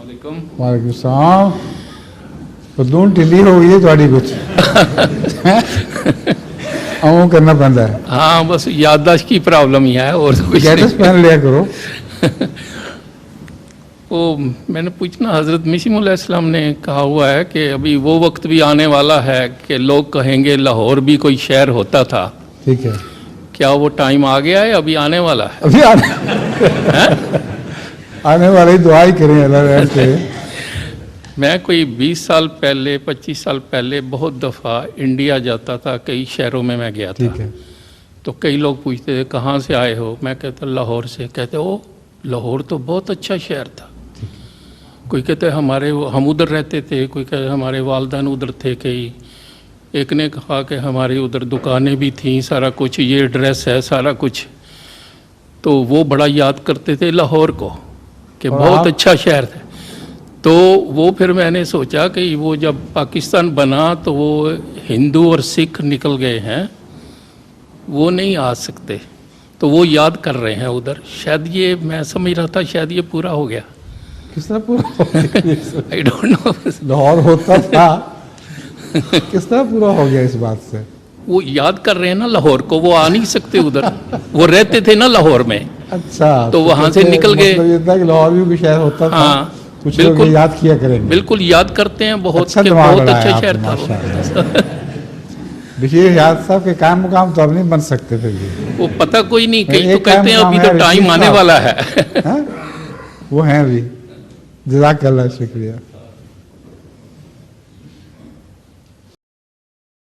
वालेकुम। वालेकुम सलाम। तो दून ढिली हो गई है थोड़ी कुछ आऊँ करना पड़ता है। हाँ बस याददाश्त की प्रॉब्लम ही है और तो कुछ गैटस नहीं। पहन लिया करो। वो मैंने पूछना, हज़रत मसीह इस्लाम ने कहा हुआ है कि अभी वो वक्त भी आने वाला है कि लोग कहेंगे लाहौर भी कोई शहर होता था। ठीक है, क्या वो टाइम आ गया है, अभी आने वाला है? अभी आने वाले ही दुआ ही करें, अल्लाह रहम करे। मैं कोई 20 साल पहले 25 साल पहले बहुत दफ़ा इंडिया जाता था, कई शहरों में मैं गया था। ठीक है, तो कई लोग पूछते थे कहाँ से आए हो, मैं कहता लाहौर से। कहते ओ लाहौर तो बहुत अच्छा शहर था। कोई कहते हमारे हम उधर रहते थे, कोई कहते हमारे वालदान उधर थे कई। एक ने कहा कि हमारी उधर दुकानें भी थीं, सारा कुछ, ये एड्रेस है सारा कुछ। तो वो बड़ा याद करते थे लाहौर को कि और बहुत आप? अच्छा शहर था। तो वो फिर मैंने सोचा कि वो जब पाकिस्तान बना तो वो हिंदू और सिख निकल गए हैं, वो नहीं आ सकते, तो वो याद कर रहे हैं उधर। शायद ये मैं समझ रहा था शायद ये पूरा हो गया। किस तरह पूरा हो गया? I don't know. लाहौर होता था, किस तरह पूरा हो गया इस बात से? वो याद कर रहे हैं ना लाहौर को, वो आ नहीं सकते उधर। वो रहते थे ना लाहौर में। अच्छा, तो वहाँ से निकल गए। मतलब ये था कि लाहौर भी कोई शहर होता था। हाँ, कुछ लोग ये याद किया करेंगे। बिल्कुल याद करते हैं बहुत, अच्छा कि दिमाग बहुत लगाया अच्छा आपने, शहर था वो। माशाअल्लाह। देखिए याद साहब के काम मुकाम तो अब नहीं बन सकते थे जी। वो पता कोई नहीं, कई एक तो कहते हैं काम अभी है तो टाइम रशीद आने साहब। वाला है। हाँ? वो हैं अभी। जज़ाकल्लाह, शुक्रिया।